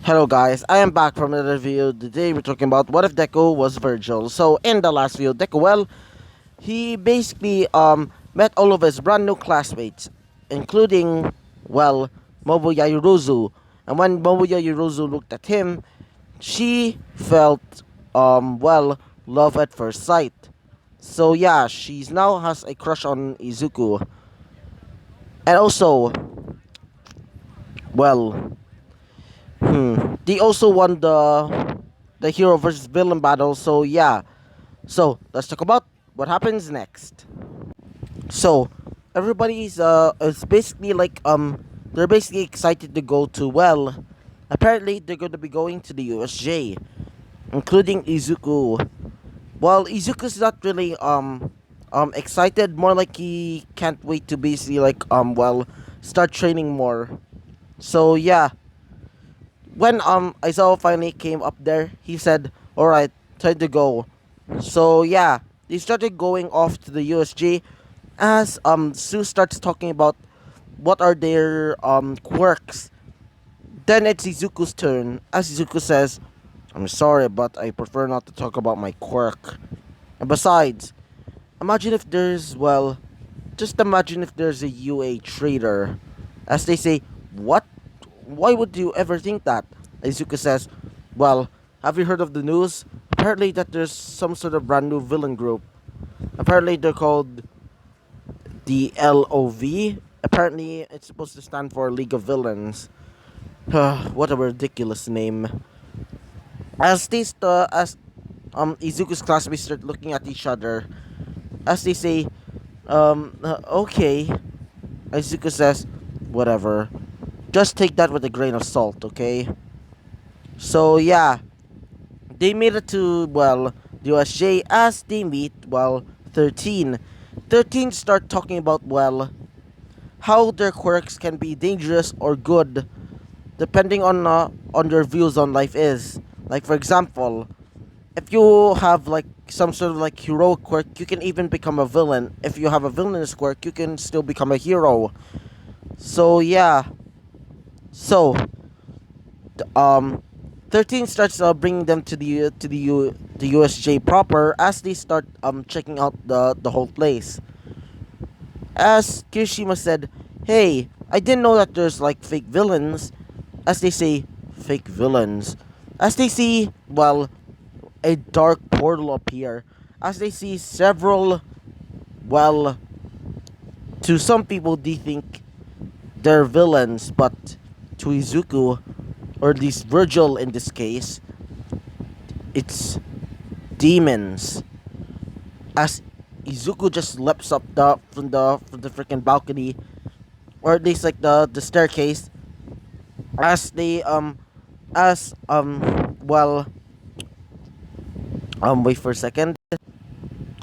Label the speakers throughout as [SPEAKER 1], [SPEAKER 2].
[SPEAKER 1] Hello guys, I am back from another video. Today we're talking about what if Deku was Virgil. So in the last video, Deku, he basically met all of his brand new classmates, including, Mobuya Yuruzu. And when Mobuya Yuruzu looked at him, she felt love at first sight. So yeah, she's now has a crush on Izuku. And also, well, they also won the hero versus villain battle. So yeah, so let's talk about what happens next. So everybody's is basically like they're basically excited to go to apparently they're going to be going to the USJ, including Izuku. Well, Izuku's not really excited, more like he can't wait to basically like start training more. So yeah, when Aizawa finally came up there, he said, "Alright, time to go." So yeah, they started going off to the USG as Sue starts talking about what are their quirks. Then it's Izuku's turn. As Izuku says, "I'm sorry, but I prefer not to talk about my quirk. And besides, imagine if there's just imagine if there's a UA trader." As they say, "What? Why would you ever think that?" Izuku says, "Well, have you heard of the news? Apparently that there's some sort of brand new villain group. Apparently they're called the LOV. Apparently it's supposed to stand for League of Villains." What a ridiculous name. As Izuku's classmates start looking at each other, as they say, okay. Izuku says, "Whatever. Just take that with a grain of salt, okay?" So yeah, they made it to the USJ. As they meet 13. 13 start talking about how their quirks can be dangerous or good depending on your views on life is. Like for example, if you have like some sort of like heroic quirk, you can even become a villain. If you have a villainous quirk, you can still become a hero. So yeah, so um 13 starts bringing them to the USJ proper as they start checking out the whole place. As Kirishima said, "Hey, I didn't know that there's like fake villains." As they say, "Fake villains." As they see, a dark portal appear. As they see several, well, to some people they think they're villains, but to Izuku, or at least Virgil in this case, it's demons. As Izuku just leaps up from the freaking balcony, or at least like the staircase. As they as wait for a second.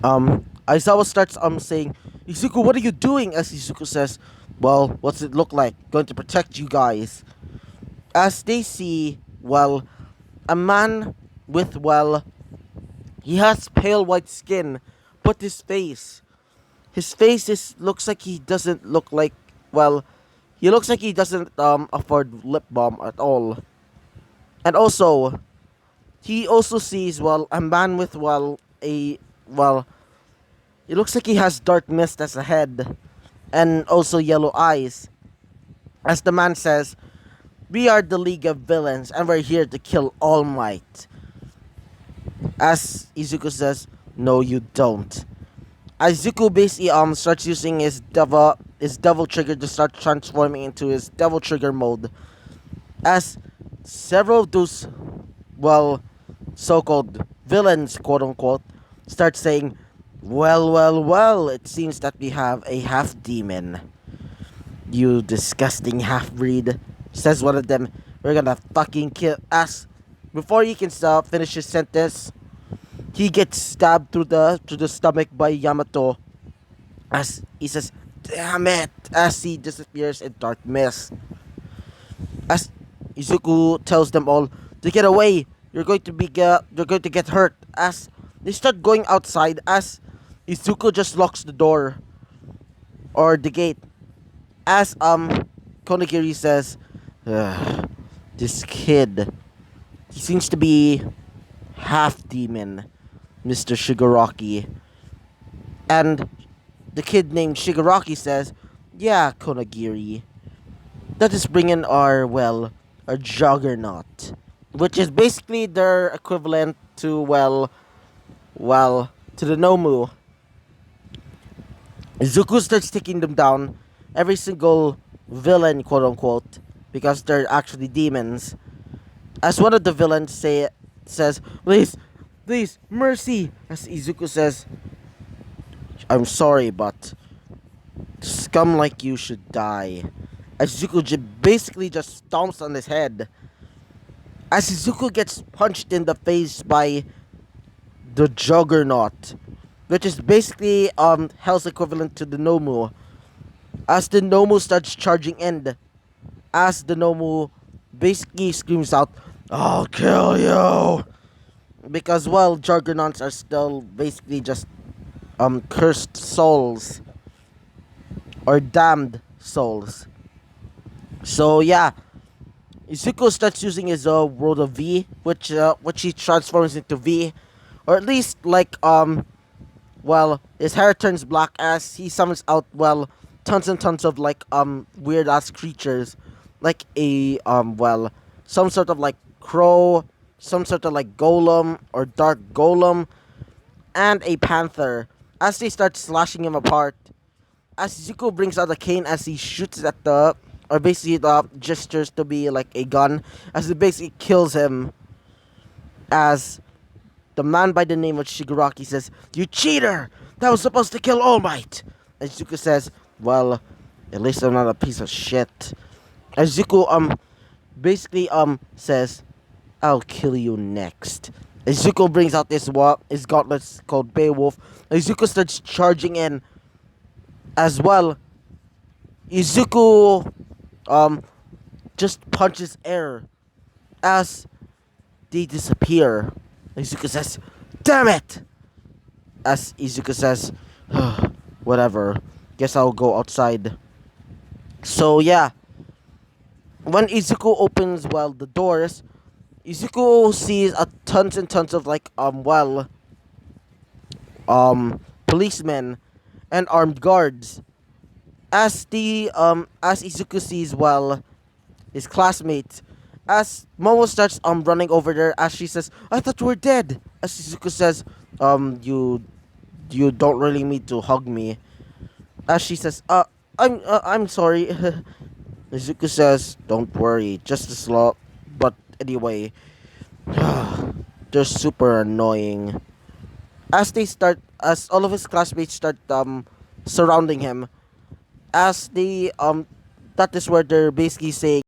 [SPEAKER 1] Aizawa starts saying, "Izuku, what are you doing?" As Izuku says, "Well, what's it look like? Going to protect you guys." As they see, a man with he has pale white skin, but his face is looks like he doesn't look like well, he looks like he doesn't afford lip balm at all. And also, he also sees a man with a well it looks like he has dark mist as a head and also yellow eyes. As the man says, "We are the League of Villains and we're here to kill All Might." As Izuku says, "No, you don't." Izuku basically starts using his devil trigger to start transforming into his devil trigger mode. As several of those so-called villains, quote unquote, start saying, well, it seems that we have a half demon." "You disgusting half breed," says one of them. "We're gonna fucking kill us." Before he can finish his sentence, he gets stabbed through the stomach by Yamato. As he says, "Damn it!" As he disappears in dark mist. As Izuku tells them all to get away, you're going to get hurt. As they start going outside, as Izuku just locks the door or the gate. As Konigiri says, "Ugh, this kid. He seems to be half demon, Mr. Shigaraki. And the kid named Shigaraki says, "Yeah, Konagiri, that is bringing our juggernaut." Which is basically their equivalent to, to the Nomu. Zuko starts taking them down, every single villain, quote unquote, because they're actually demons. As one of the villains says, "Please, please, mercy." As Izuku says, "I'm sorry, but scum like you should die." As Izuku basically just stomps on his head. As Izuku gets punched in the face by the Juggernaut, which is basically Hell's equivalent to the Nomu. As the Nomu starts charging in, as the Nomu basically screams out, "I'll kill you!" Because, Juggernauts are still basically just cursed souls or damned souls. So yeah, Izuku starts using his world of V, which he transforms into V, or at least his hair turns black as he summons out tons and tons of weird ass creatures, like some sort of crow, some sort of golem or dark golem, and a panther. As they start slashing him apart, as Zuko brings out a cane as he shoots at or basically the gestures to be like a gun, as it basically kills him. As the man by the name of Shigaraki says, "You cheater! That was supposed to kill All Might!" And Zuko says, "Well, at least I'm not a piece of shit." As Zuko basically says, "I'll kill you next." As Zuko brings out his gauntlets called Beowulf, as Zuko starts charging in as well. Izuku um just punches air as they disappear. Izuku says, "Damn it!" As Izuku says, "Whatever. Guess I'll go outside." So yeah, when Izuku opens the doors, Izuku sees a tons and tons of policemen and armed guards. As Izuku sees his classmates, as Momo starts running over there, as she says, "I thought you were dead." As Izuku says, you don't really need to hug me." As she says, I'm sorry." Izuku says, "Don't worry, just a slow." But anyway, they're super annoying. As all of his classmates start surrounding him, as they that is where they're basically saying,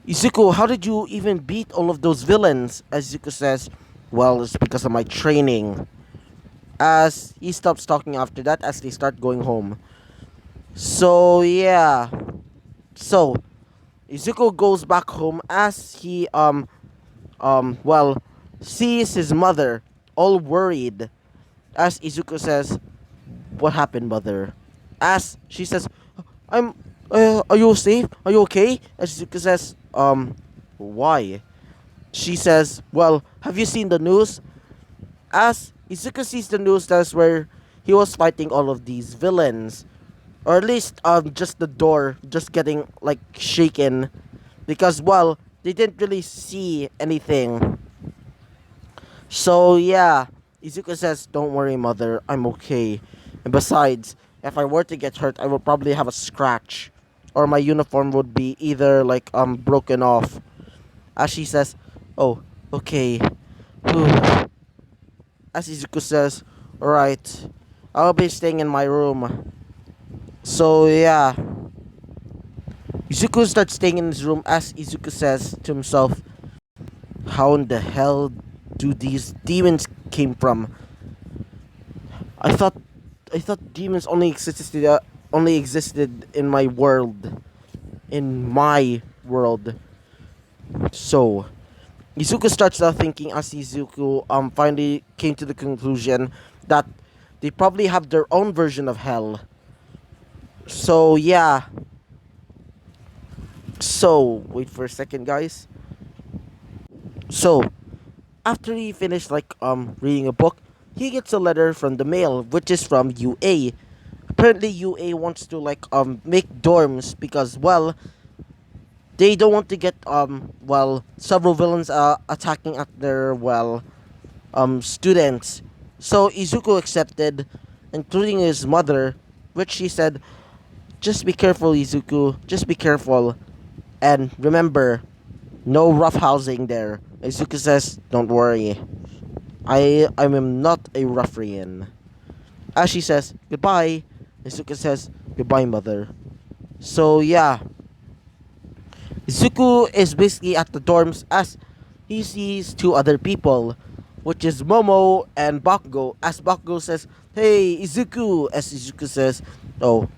[SPEAKER 1] "Izuku, how did you even beat all of those villains?" As Izuku says, "Well, it's because of my training." As he stops talking after that, as they start going home. So yeah. So Izuku goes back home as he sees his mother all worried. As Izuku says, "What happened, mother?" As she says, "I'm are you safe? Are you okay?" As Izuku says, "Why?" She says, "Well, have you seen the news?" As Izuku sees the news, that's where he was fighting all of these villains. Or at least just the door just getting shaken. Because they didn't really see anything. So yeah, Izuku says, "Don't worry, mother, I'm okay. And besides, if I were to get hurt, I would probably have a scratch. Or my uniform would be either broken off." As she says, "Oh, okay." Whew. As Izuku says, "Alright, I'll be staying in my room." So yeah, Izuku starts staying in his room as Izuku says to himself, "How in the hell do these demons came from? I thought I thought demons only existed in my world, in my world." So Izuku starts thinking as Izuku finally came to the conclusion that they probably have their own version of hell. So yeah, So wait for a second, guys. So after he finished reading a book, he gets a letter from the mail, which is from UA. Apparently, UA wants to make dorms because they don't want to get several villains attacking at their students. So Izuku accepted, including his mother, which she said, "Just be careful, Izuku. Just be careful, and remember, no roughhousing there." Izuku says, "Don't worry. I am not a ruffian." As she says goodbye, Izuku says goodbye, mother. So yeah, Izuku is basically at the dorms as he sees two other people, which is Momo and Bakugo. As Bakugo says, "Hey, Izuku," as Izuku says, "Oh,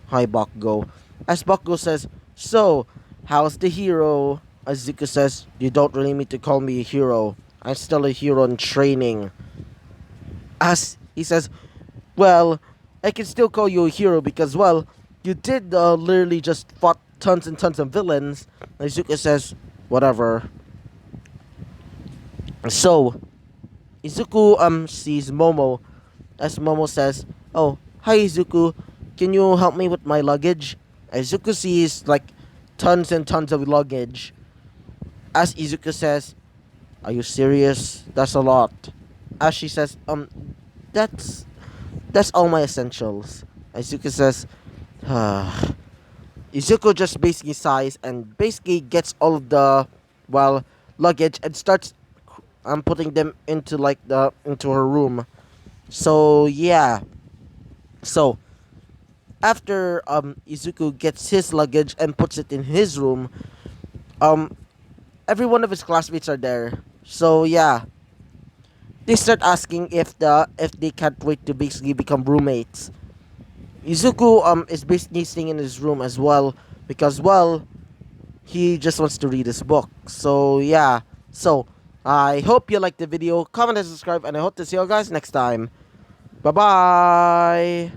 [SPEAKER 1] hi, Bakugo." As Bakugo says, "So, how's the hero?" As Izuku says, "You don't really need to call me a hero. I'm still a hero in training." As he says, "Well, I can still call you a hero because, you did literally just fought tons and tons of villains." Izuku says, "Whatever." So, Izuku sees Momo as Momo says, "Oh, hi Izuku, can you help me with my luggage?" Izuku sees tons and tons of luggage. As Izuku says, "Are you serious? That's a lot." As she says, that's that's all my essentials." Izuku says, "Ah." Izuku just basically sighs and basically gets all of the luggage and starts putting them into into her room. So yeah. So after Izuku gets his luggage and puts it in his room, um every one of his classmates are there. So yeah, they start asking if they can't wait to basically become roommates. Izuku is basically staying in his room as well because he just wants to read his book. So yeah. So I hope you liked the video. Comment and subscribe, and I hope to see you guys next time. Bye bye.